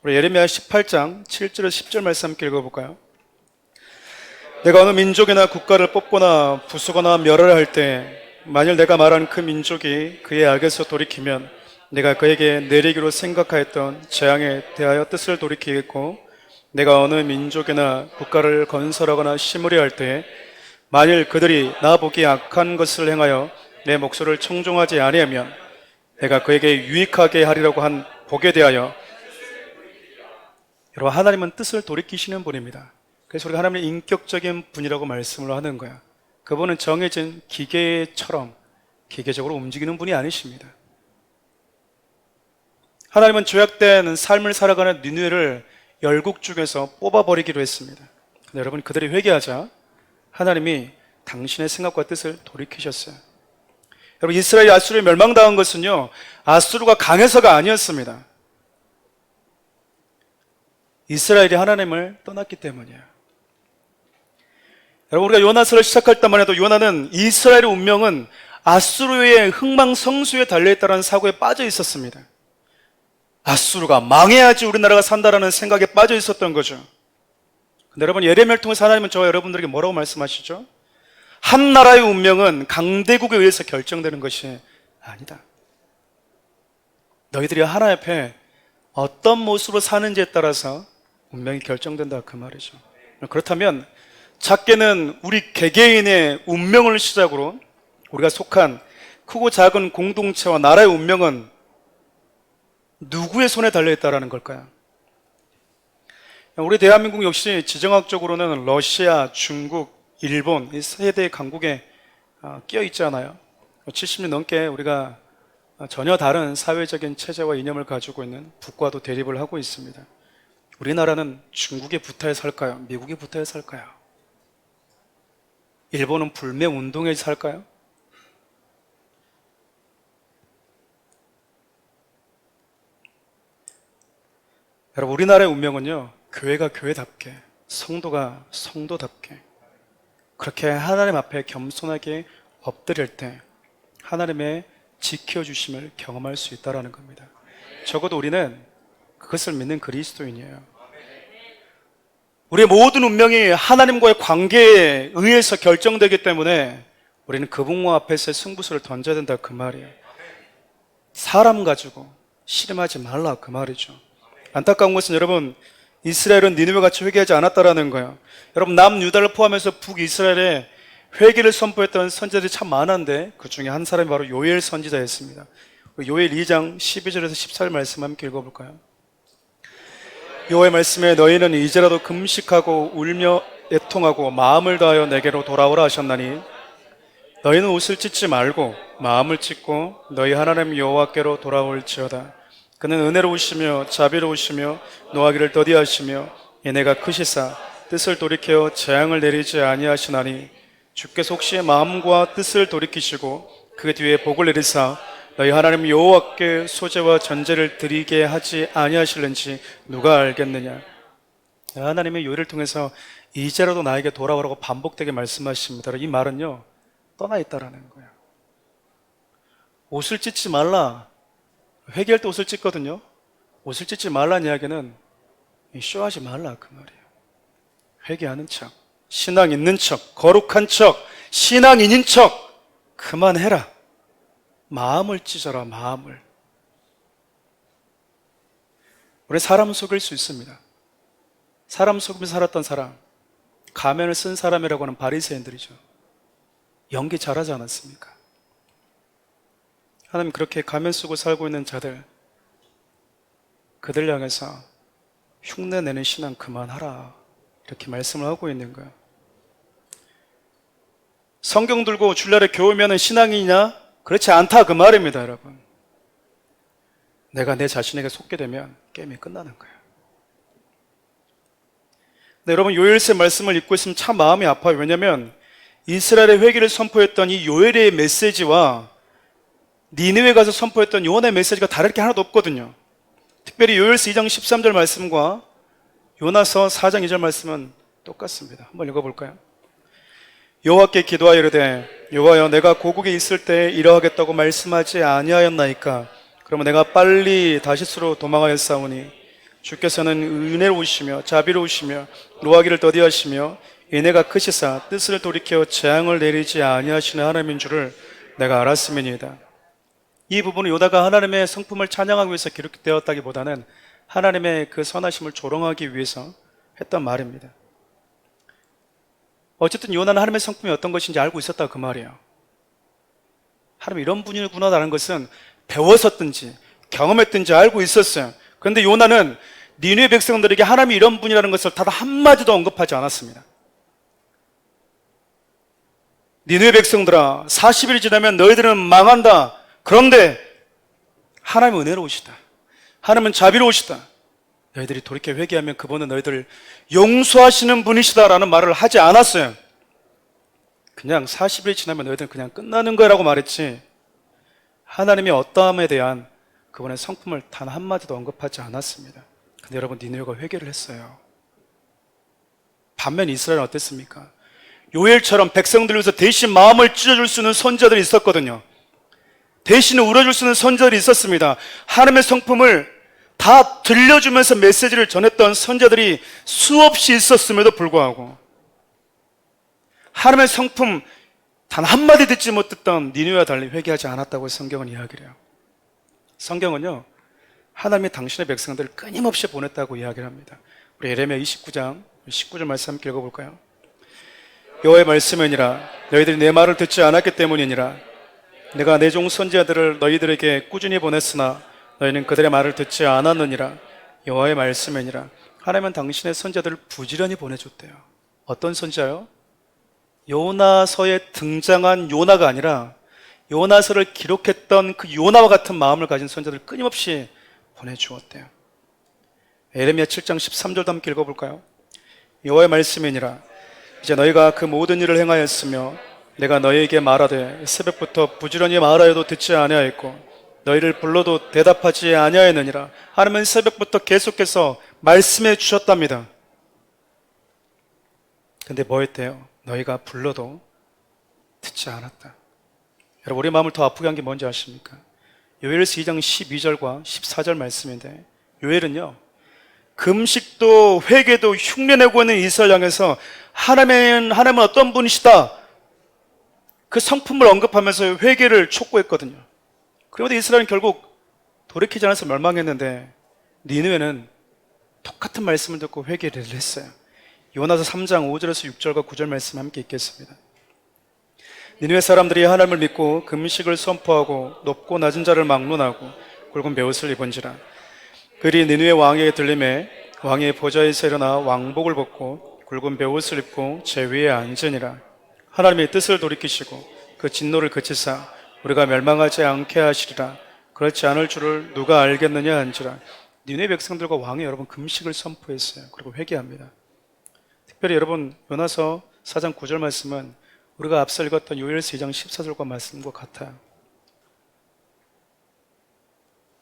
우리 예레미야 18장 7절에서 10절 말씀 함께 읽어볼까요? 내가 어느 민족이나 국가를 뽑거나 부수거나 멸하려 할 때 만일 내가 말한 그 민족이 그의 악에서 돌이키면 내가 그에게 내리기로 생각하였던 재앙에 대하여 뜻을 돌이키겠고 내가 어느 민족이나 국가를 건설하거나 심으려 할 때 만일 그들이 나 보기 악한 것을 행하여 내 목소리를 청종하지 아니하면 내가 그에게 유익하게 하리라고 한 복에 대하여 여러분, 하나님은 뜻을 돌이키시는 분입니다. 그래서 우리가 하나님의 인격적인 분이라고 말씀을 하는 거야. 그분은 정해진 기계처럼 기계적으로 움직이는 분이 아니십니다. 하나님은 죄악된 삶을 살아가는 니느웨를 열국 중에서 뽑아버리기로 했습니다. 근데 여러분, 그들이 회개하자 하나님이 당신의 생각과 뜻을 돌이키셨어요. 여러분, 이스라엘이 아수르에 멸망당한 것은요 아수르가 강해서가 아니었습니다. 이스라엘이 하나님을 떠났기 때문이에요. 여러분, 우리가 요나서를 시작할 때만 해도 요나는 이스라엘의 운명은 아수르의 흥망성쇠에 달려있다는 사고에 빠져 있었습니다. 아수르가 망해야지 우리나라가 산다라는 생각에 빠져 있었던 거죠. 근데 여러분, 예레미야를 통해서 하나님은 저와 여러분들에게 뭐라고 말씀하시죠? 한 나라의 운명은 강대국에 의해서 결정되는 것이 아니다. 너희들이 하나님 앞에 어떤 모습으로 사는지에 따라서 운명이 결정된다 그 말이죠. 그렇다면 작게는 우리 개개인의 운명을 시작으로 우리가 속한 크고 작은 공동체와 나라의 운명은 누구의 손에 달려있다는 걸까요? 우리 대한민국 역시 지정학적으로는 러시아, 중국, 일본 이 세 대 강국에 끼어 있잖아요. 70년 넘게 우리가 전혀 다른 사회적인 체제와 이념을 가지고 있는 북과도 대립을 하고 있습니다. 우리나라는 중국에 붙어야 살까요? 미국에 붙어야 살까요? 일본은 불매 운동에 살까요? 여러분, 우리나라의 운명은요 교회가 교회답게, 성도가 성도답게 그렇게 하나님 앞에 겸손하게 엎드릴 때 하나님의 지켜주심을 경험할 수 있다는 겁니다. 적어도 우리는 그것을 믿는 그리스도인이에요. 우리의 모든 운명이 하나님과의 관계에 의해서 결정되기 때문에 우리는 그분과 앞에서 승부수를 던져야 된다 그 말이에요. 사람 가지고 씨름하지 말라 그 말이죠. 안타까운 것은 여러분, 이스라엘은 니느웨 같이 회개하지 않았다라는 거예요. 여러분, 남유다를 포함해서 북이스라엘에 회개를 선포했던 선지자들이 참 많은데 그 중에 한 사람이 바로 요엘 선지자였습니다. 요엘 2장 12절에서 14절 말씀 함께 읽어볼까요? 여호와의 말씀에 너희는 이제라도 금식하고 울며 애통하고 마음을 다하여 내게로 돌아오라 하셨나니 너희는 옷을 찢지 말고 마음을 찢고 너희 하나님 여호와께로 돌아올지어다. 그는 은혜로우시며 자비로우시며 노하기를 더디하시며 얘네가 크시사 뜻을 돌이켜 재앙을 내리지 아니하시나니 주께서 혹시 마음과 뜻을 돌이키시고 그 뒤에 복을 내리사 너희 하나님 여호와께 소제와 전제를 드리게 하지 아니하실는지 누가 알겠느냐. 하나님의 요일을 통해서 이제라도 나에게 돌아오라고 반복되게 말씀하십니다. 이 말은요, 떠나 있다라는 거예요. 옷을 찢지 말라. 회개할 때 옷을 찢거든요. 옷을 찢지 말라는 이야기는 쇼하지 말라 그 말이에요. 회개하는 척, 신앙 있는 척, 거룩한 척, 신앙인인 척 그만해라. 마음을 찢어라, 마음을. 우리 사람 속일 수 있습니다. 사람 속이면서 살았던 사람, 가면을 쓴 사람이라고 하는 바리새인들이죠. 연기 잘하지 않았습니까? 하나님 그렇게 가면 쓰고 살고 있는 자들, 그들 향해서 흉내내는 신앙 그만하라 이렇게 말씀을 하고 있는 거예요. 성경 들고 주일날에 교회면은 신앙이냐? 그렇지 않다 그 말입니다, 여러분. 내가 내 자신에게 속게 되면 게임이 끝나는 거예요. 네, 여러분 요엘서의 말씀을 읽고 있으면 참 마음이 아파요. 왜냐하면 이스라엘의 회개를 선포했던 이 요엘의 메시지와 니느웨 가서 선포했던 요나의 메시지가 다를 게 하나도 없거든요. 특별히 요엘서 2장 13절 말씀과 요나서 4장 2절 말씀은 똑같습니다. 한번 읽어볼까요? 여호와께 기도하여 이르되 여호와여 내가 고국에 있을 때 이러하겠다고 말씀하지 아니하였나이까. 그러면 내가 빨리 다시스로 도망하였사오니 주께서는 은혜로우시며 자비로우시며 노하기를 더디하시며 은혜가 크시사 뜻을 돌이켜 재앙을 내리지 아니하시는 하나님인 줄을 내가 알았음이니이다. 이 부분은 요나가 하나님의 성품을 찬양하기 위해서 기록되었다기보다는 하나님의 그 선하심을 조롱하기 위해서 했던 말입니다. 어쨌든 요나는 하나님의 성품이 어떤 것인지 알고 있었다 그 말이에요. 하나님 이런 분이구나라는 것은 배웠었든지 경험했든지 알고 있었어요. 그런데 요나는 니느웨 백성들에게 하나님이 이런 분이라는 것을 단 한마디도 언급하지 않았습니다. 니느웨 백성들아 40일이 지나면 너희들은 망한다. 그런데 하나님은 은혜로우시다. 하나님은 자비로우시다. 너희들이 돌이켜 회개하면 그분은 너희들을 용서하시는 분이시다라는 말을 하지 않았어요. 그냥 40일이 지나면 너희들은 그냥 끝나는 거라고 말했지 하나님의 어떠함에 대한 그분의 성품을 단 한마디도 언급하지 않았습니다. 근데 여러분 니느웨가 회개를 했어요. 반면 이스라엘은 어땠습니까? 요엘처럼 백성들을 위해서 대신 마음을 찢어줄 수 있는 선지자들이 있었거든요. 대신 울어줄 수 있는 선지자들이 있었습니다. 하나님의 성품을 다 들려주면서 메시지를 전했던 선지자들이 수없이 있었음에도 불구하고 하나님의 성품 단 한마디 듣지 못했던 니느웨와 달리 회개하지 않았다고 성경은 이야기를 해요. 성경은요 하나님이 당신의 백성들을 끊임없이 보냈다고 이야기를 합니다. 우리 예레미야 29장 19절 말씀 함께 읽어볼까요? 여호와의 말씀이니라 너희들이 내 말을 듣지 않았기 때문이니라 내가 내 종 선지자들을 너희들에게 꾸준히 보냈으나 너희는 그들의 말을 듣지 않았느니라. 여호와의 말씀이니라. 하나님은 당신의 선지자들을 부지런히 보내줬대요. 어떤 선지자요? 요나서에 등장한 요나가 아니라 요나서를 기록했던 그 요나와 같은 마음을 가진 선지자들을 끊임없이 보내주었대요. 예레미야 7장 13절도 함께 읽어볼까요? 여호와의 말씀이니라 이제 너희가 그 모든 일을 행하였으며 내가 너희에게 말하되 새벽부터 부지런히 말하여도 듣지 아니하였고 너희를 불러도 대답하지 아니하였느니라. 하나님은 새벽부터 계속해서 말씀해 주셨답니다. 근데 뭐 했대요? 너희가 불러도 듣지 않았다. 여러분 우리 마음을 더 아프게 한 게 뭔지 아십니까? 요엘서 2장 12절과 14절 말씀인데 요엘은요 금식도 회개도 흉내내고 있는 이스라엘 향해서 하나님은 어떤 분이시다 그 성품을 언급하면서 회개를 촉구했거든요. 그런데 이스라엘은 결국 돌이키지 않아서 멸망했는데 니느웨는 똑같은 말씀을 듣고 회개를 했어요. 요나서 3장 5절에서 6절과 9절 말씀 함께 읽겠습니다. 니느웨 사람들이 하나님을 믿고 금식을 선포하고 높고 낮은 자를 막론하고 굵은 베옷을 입은지라. 그리 니느웨 왕에게 들림에 왕의 보좌에서 일어나 왕복을 벗고 굵은 베옷을 입고 제 위에 앉으니라. 하나님의 뜻을 돌이키시고 그 진노를 그치사 우리가 멸망하지 않게 하시리라. 그렇지 않을 줄을 누가 알겠느냐 한지라. 니느웨 백성들과 왕이 여러분 금식을 선포했어요. 그리고 회개합니다. 특별히 여러분 요나서 4장 9절 말씀은 우리가 앞서 읽었던 요엘서 2장 14절과 말씀과 같아요.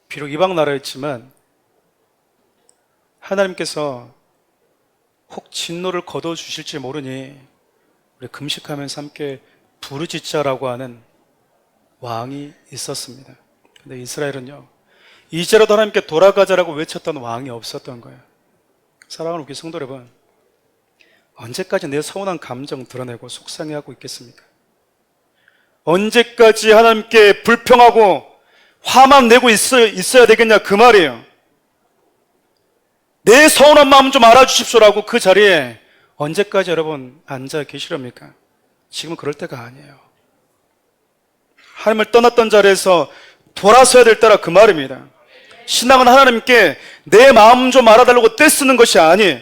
비록 이방 나라였지만 하나님께서 혹 진노를 거둬주실지 모르니 우리 금식하면서 함께 부르짖자라고 하는 왕이 있었습니다. 근데 이스라엘은요, 이제라도 하나님께 돌아가자라고 외쳤던 왕이 없었던 거예요. 사랑하는 우리 성도 여러분, 언제까지 내 서운한 감정 드러내고 속상해하고 있겠습니까? 언제까지 하나님께 불평하고 화만 내고 있어야 되겠냐 그 말이에요. 내 서운한 마음 좀 알아주십시오라고 그 자리에 언제까지 여러분 앉아 계시렵니까? 지금은 그럴 때가 아니에요. 하나님을 떠났던 자리에서 돌아서야 될 때라 그 말입니다. 신앙은 하나님께 내 마음 좀 알아달라고 떼쓰는 것이 아니에요.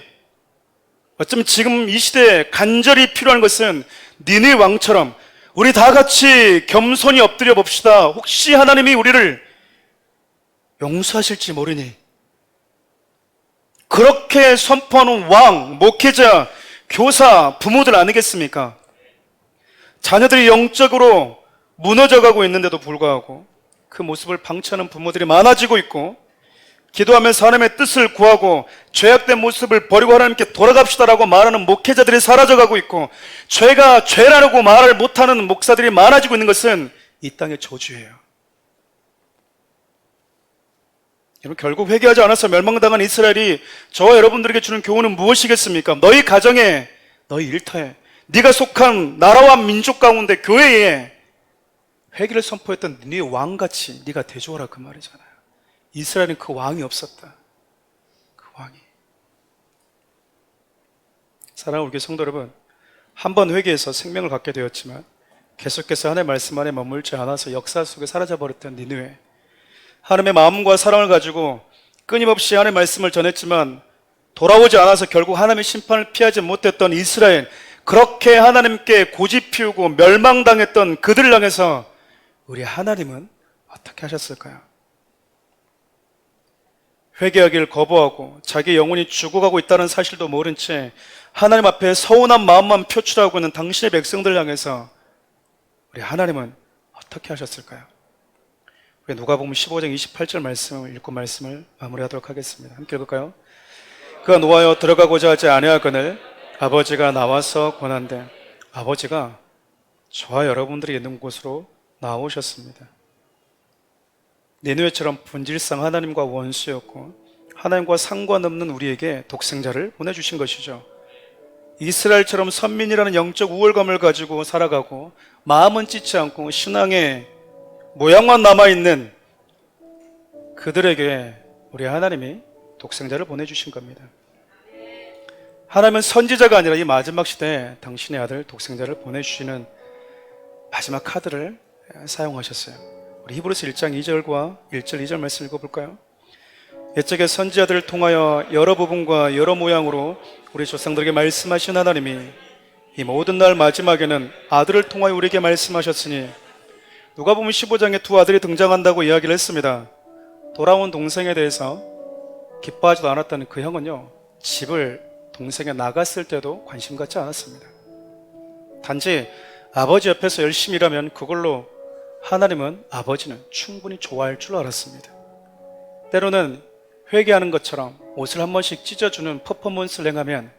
어쩌면 지금 이 시대에 간절히 필요한 것은 니느웨 왕처럼 우리 다 같이 겸손히 엎드려 봅시다. 혹시 하나님이 우리를 용서하실지 모르니 그렇게 선포하는 왕, 목회자, 교사, 부모들 아니겠습니까? 자녀들이 영적으로 무너져가고 있는데도 불구하고 그 모습을 방치하는 부모들이 많아지고 있고, 기도하면서 하나님의 뜻을 구하고 죄악된 모습을 버리고 하나님께 돌아갑시다라고 말하는 목회자들이 사라져가고 있고, 죄가 죄라고 말을 못하는 목사들이 많아지고 있는 것은 이 땅의 저주예요. 여러분, 결국 회개하지 않아서 멸망당한 이스라엘이 저와 여러분들에게 주는 교훈은 무엇이겠습니까? 너희 가정에, 너희 일터에, 네가 속한 나라와 민족 가운데 교회에 회개를 선포했던 네 왕같이 네가 대조하라 그 말이잖아요. 이스라엘은 그 왕이 없었다. 그 왕이. 사랑하는 우리 성도 여러분, 한 번 회개해서 생명을 갖게 되었지만 계속해서 하나님의 말씀 안에 머물지 않아서 역사 속에 사라져버렸던 니느웨, 하나님의 마음과 사랑을 가지고 끊임없이 하나님의 말씀을 전했지만 돌아오지 않아서 결국 하나님의 심판을 피하지 못했던 이스라엘, 그렇게 하나님께 고집 피우고 멸망당했던 그들을 향해서 우리 하나님은 어떻게 하셨을까요? 회개하기를 거부하고 자기 영혼이 죽어가고 있다는 사실도 모른 채 하나님 앞에 서운한 마음만 표출하고 있는 당신의 백성들을 향해서 우리 하나님은 어떻게 하셨을까요? 우리 누가복음 15장 28절 말씀을 읽고 말씀을 마무리하도록 하겠습니다. 함께 읽을까요? 그가 노하여 들어가고자 하지 아니하거늘 아버지가 나와서 권한대. 아버지가 저와 여러분들이 있는 곳으로 나오셨습니다. 니느웨처럼 본질상 하나님과 원수였고 하나님과 상관없는 우리에게 독생자를 보내주신 것이죠. 이스라엘처럼 선민이라는 영적 우월감을 가지고 살아가고 마음은 찢지 않고 신앙의 모양만 남아있는 그들에게 우리 하나님이 독생자를 보내주신 겁니다. 하나님은 선지자가 아니라 이 마지막 시대에 당신의 아들 독생자를 보내주시는 마지막 카드를 사용하셨어요. 우리 히브리서 1장 2절과 1절 2절 말씀 읽어볼까요? 옛적에 선지자들을 통하여 여러 부분과 여러 모양으로 우리 조상들에게 말씀하신 하나님이 이 모든 날 마지막에는 아들을 통하여 우리에게 말씀하셨으니, 누가복음 15장에 두 아들이 등장한다고 이야기를 했습니다. 돌아온 동생에 대해서 기뻐하지도 않았다는 그 형은요, 집을 동생이 나갔을 때도 관심 갖지 않았습니다. 단지 아버지 옆에서 열심히 일하면 그걸로 하나님은, 아버지는 충분히 좋아할 줄 알았습니다. 때로는 회개하는 것처럼 옷을 한 번씩 찢어주는 퍼포먼스를 행하면,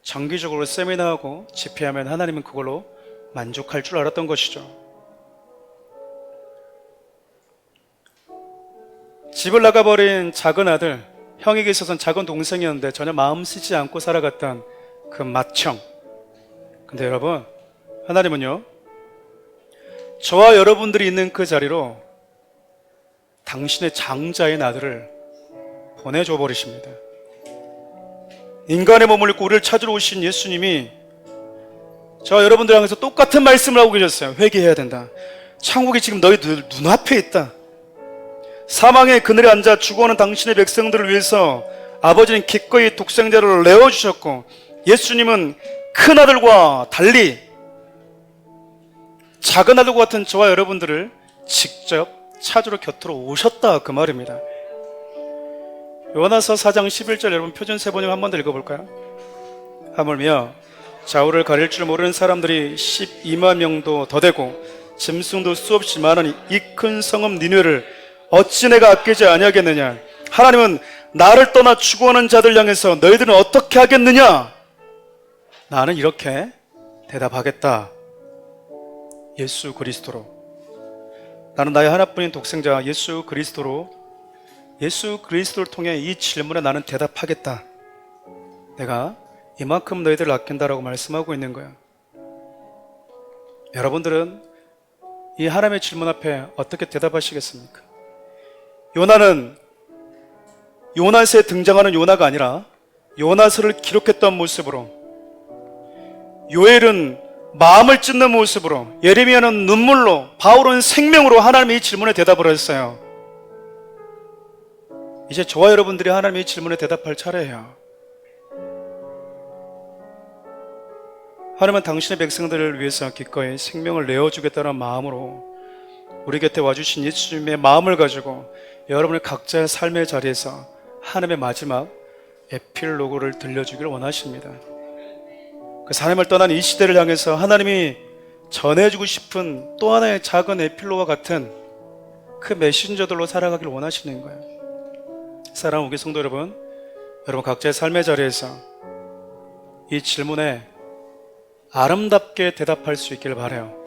정기적으로 세미나하고 집회하면 하나님은 그걸로 만족할 줄 알았던 것이죠. 집을 나가버린 작은 아들, 형에게 있어서는 작은 동생이었는데 전혀 마음 쓰지 않고 살아갔던 그 맏형. 근데 여러분, 하나님은요, 저와 여러분들이 있는 그 자리로 당신의 장자인 아들을 보내줘 버리십니다. 인간의 몸을 입고 우리를 찾으러 오신 예수님이 저와 여러분들 향해서 똑같은 말씀을 하고 계셨어요. 회개해야 된다. 천국이 지금 너희들 눈앞에 있다. 사망의 그늘에 앉아 죽어가는 당신의 백성들을 위해서 아버지는 기꺼이 독생자를 내어주셨고, 예수님은 큰 아들과 달리 작은 아들과 같은 저와 여러분들을 직접 찾으러 곁으로 오셨다, 그 말입니다. 요한서 4장 11절, 여러분 표준 세번역 한 번 더 읽어볼까요? 하물며 좌우를 가릴 줄 모르는 사람들이 12만 명도 더 되고 짐승도 수없이 많으니 이 큰 성읍 니느웨를 어찌 내가 아끼지 아니하겠느냐. 하나님은 나를 떠나 죽어가는 자들 향해서 너희들은 어떻게 하겠느냐. 나는 이렇게 대답하겠다. 예수 그리스도로. 나는 나의 하나뿐인 독생자 예수 그리스도를 통해 이 질문에 나는 대답하겠다. 내가 이만큼 너희들을 아낀다라고 말씀하고 있는 거야. 여러분들은 이 하나님의 질문 앞에 어떻게 대답하시겠습니까? 요나는 요나서에 등장하는 요나가 아니라 요나서를 기록했던 모습으로, 요엘은 마음을 찢는 모습으로, 예레미야는 눈물로, 바울은 생명으로 하나님의 이 질문에 대답을 했어요. 이제 저와 여러분들이 하나님의 이 질문에 대답할 차례예요. 하나님은 당신의 백성들을 위해서 기꺼이 생명을 내어주겠다는 마음으로 우리 곁에 와주신 예수님의 마음을 가지고 여러분의 각자의 삶의 자리에서 하나님의 마지막 에필로그를 들려주기를 원하십니다. 그 하나님을 떠난 이 시대를 향해서 하나님이 전해주고 싶은 또 하나의 작은 에필로그와 같은 그 메신저들로 살아가기를 원하시는 거예요. 사랑하는 우리 성도 여러분, 여러분 각자의 삶의 자리에서 이 질문에 아름답게 대답할 수 있기를 바라요.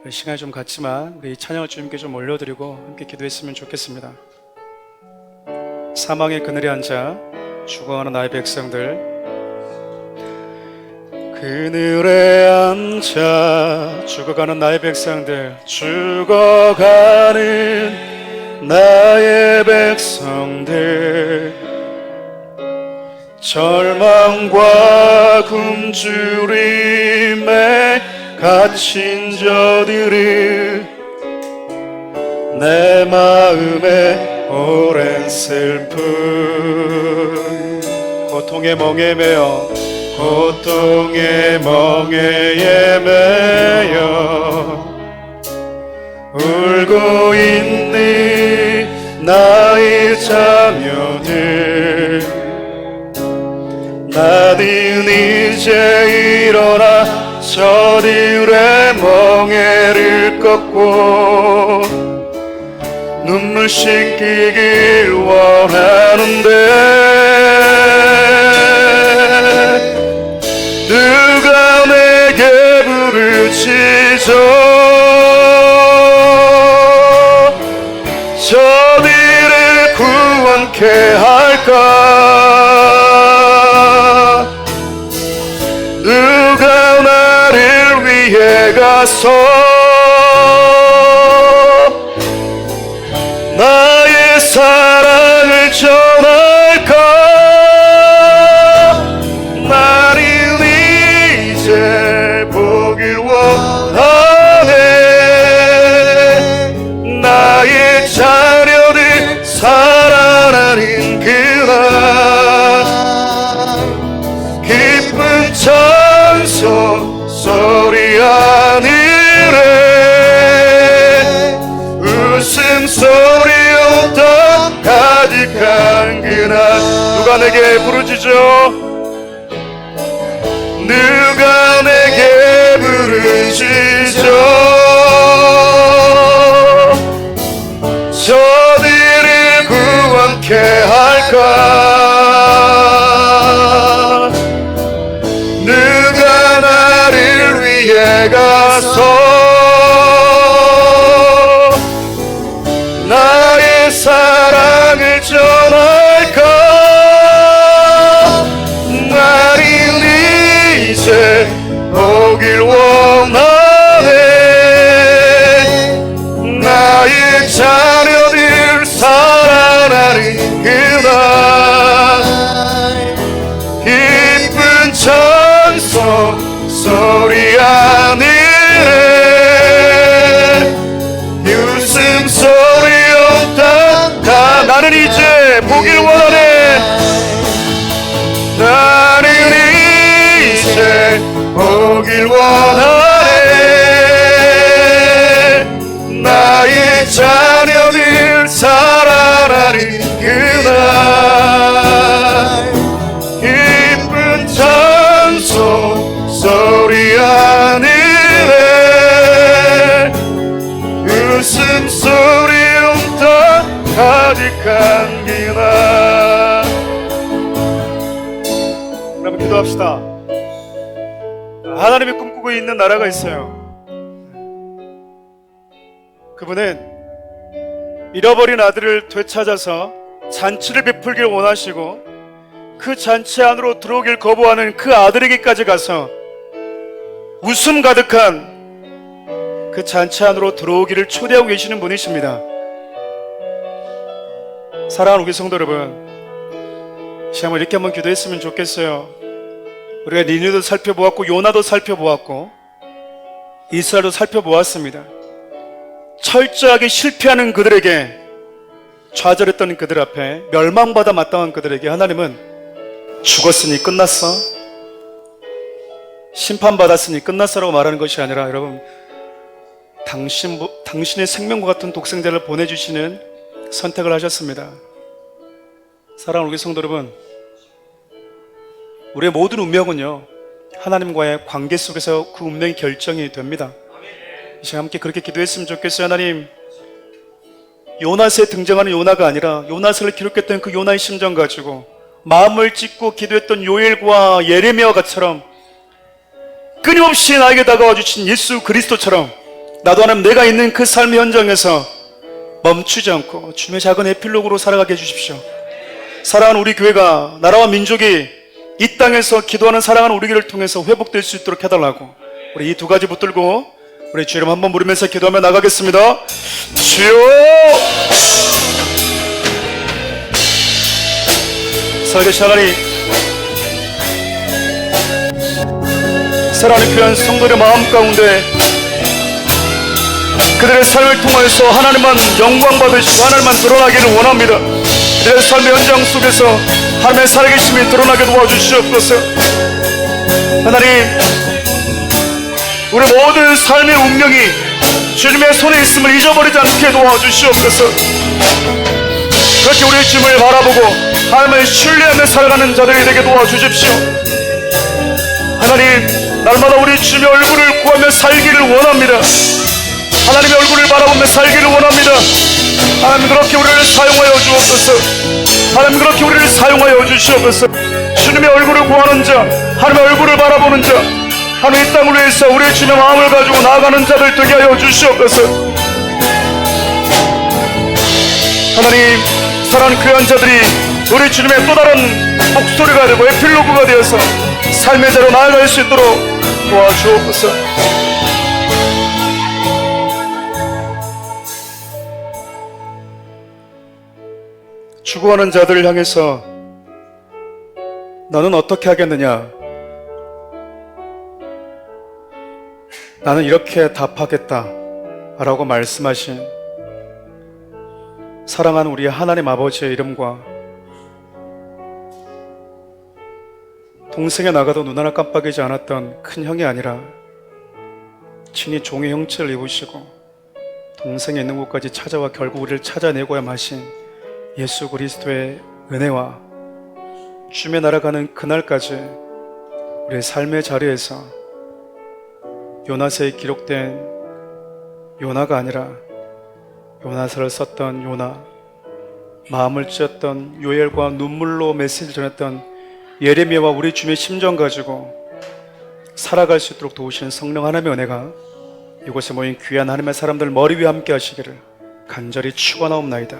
시간이 좀 갔지만 우리 찬양을 주님께 좀 올려드리고 함께 기도했으면 좋겠습니다. 사망의 그늘에 앉아 죽어가는 나의 백성들, 그늘에 앉아 죽어가는 나의 백성들, 죽어가는 나의 백성들, 절망과 굶주림에 갇힌 저들을 내 마음에 오랜 슬픔, 고통의 멍에 매여 울고 있는 나의 자녀들, 나는 이제 일어나 저들의 멍에를 꺾고 눈물 씻기길 원하는데, 누가 내게 부르짖어 저들을 구원케 할까? 누가 나를 위해 가서 나의 사랑을 전할까? 나를 이제 보길 원하네. 나의 자녀들 살아나는 그날 기쁜 찬송 소리 하늘에 웃음소리부터 가득한 그날, 누가 내게 부르짖어? 누가 내게 부르짖어 저들을 구원케 할까? 누가 나를 위해 가서 나의 사랑을 전할까? 나를 이제 보길 원하네. 나의 자녀들 살아나는 그날 보길 원하네. 나는 이제 보길 원하네. 나의 자녀들 살아나는 그날 기쁜 찬송 소리 하늘에 웃음소리 다 가득한 기나. 여러분 기도합시다. 하나님이 꿈꾸고 있는 나라가 있어요. 그분은 잃어버린 아들을 되찾아서 잔치를 베풀길 원하시고 그 잔치 안으로 들어오길 거부하는 그 아들에게까지 가서 웃음 가득한 그 잔치 안으로 들어오기를 초대하고 계시는 분이십니다. 사랑하는 우리 성도 여러분, 시험을 이렇게 한번 기도했으면 좋겠어요. 우리가 니느도 살펴보았고 요나도 살펴보았고 이스라엘도 살펴보았습니다. 철저하게 실패하는 그들에게, 좌절했던 그들 앞에, 멸망받아 마땅한 그들에게 하나님은 죽었으니 끝났어, 심판받았으니 끝났어라고 말하는 것이 아니라, 여러분, 당신의 생명과 같은 독생자를 보내주시는 선택을 하셨습니다. 사랑하는 우리 성도 여러분, 우리의 모든 운명은요 하나님과의 관계 속에서 그 운명이 결정이 됩니다. 이 시간 함께 그렇게 기도했으면 좋겠어요. 하나님, 요나스에 등장하는 요나가 아니라 요나스를 기록했던 그 요나의 심정 가지고 마음을 찢고 기도했던 요엘과 예레미야와 같처럼 끊임없이 나에게 다가와 주신 예수 그리스도처럼 나도 하나님 내가 있는 그 삶의 현장에서 멈추지 않고 주님의 작은 에필로그로 살아가게 해주십시오. 사랑하는 우리 교회가, 나라와 민족이 이 땅에서 기도하는 사랑하는 우리 교회를 통해서 회복될 수 있도록 해달라고 우리 이 두 가지 붙들고 우리 주 이름 한번 부르면서 기도하며 나가겠습니다. 주여! 살아계신 하나님, 사랑하는 귀한 성도의 마음 가운데 그들의 삶을 통하여서 하나님만 영광 받으시고 하나님만 드러나기를 원합니다. 그들의 삶의 현장 속에서 하나님의 살아계심이 드러나게 도와주시옵소서. 하나님, 우리 모든 삶의 운명이 주님의 손에 있음을 잊어버리지 않게 도와주시옵소서. 그렇게 우리의 주님을 바라보고 하나님을 신뢰하며 살아가는 자들이 되게 도와주십시오. 하나님, 날마다 우리 주님의 얼굴을 구하며 살기를 원합니다. 하나님의 얼굴을 바라보며 살기를 원합니다. 하나님, 그렇게 우리를 사용하여 주옵소서. 하나님, 그렇게 우리를 사용하여 주시옵소서. 주님의 얼굴을 구하는 자, 하나님의 얼굴을 바라보는 자, 하나님 이 땅을 위해서 우리의 주님의 마음을 가지고 나아가는 자들 되게 하여 주시옵소서. 하나님, 사랑하는 귀한 자들이 우리 주님의 또 다른 목소리가 되고 에필로그가 되어서 삶의 자로 나아갈 수 있도록 도와주옵소서. 죽어가는 자들을 향해서 너는 어떻게 하겠느냐? 나는 이렇게 답하겠다 라고 말씀하신 사랑하는 우리 하나님 아버지의 이름과 동생에 나가도 눈 하나 깜빡이지 않았던 큰 형이 아니라 친히 종의 형체를 입으시고 동생이 있는 곳까지 찾아와 결국 우리를 찾아내고야 마신 예수 그리스도의 은혜와 주님의 나아가는 그날까지 우리의 삶의 자리에서 요나서에 기록된 요나가 아니라 요나서를 썼던 요나, 마음을 찢었던 요엘과 눈물로 메시지를 전했던 예레미야와 우리 주님의 심정 가지고 살아갈 수 있도록 도우시는 성령 하나님의 은혜가 이곳에 모인 귀한 하나님의 사람들 머리 위에 함께 하시기를 간절히 축원하옵나이다.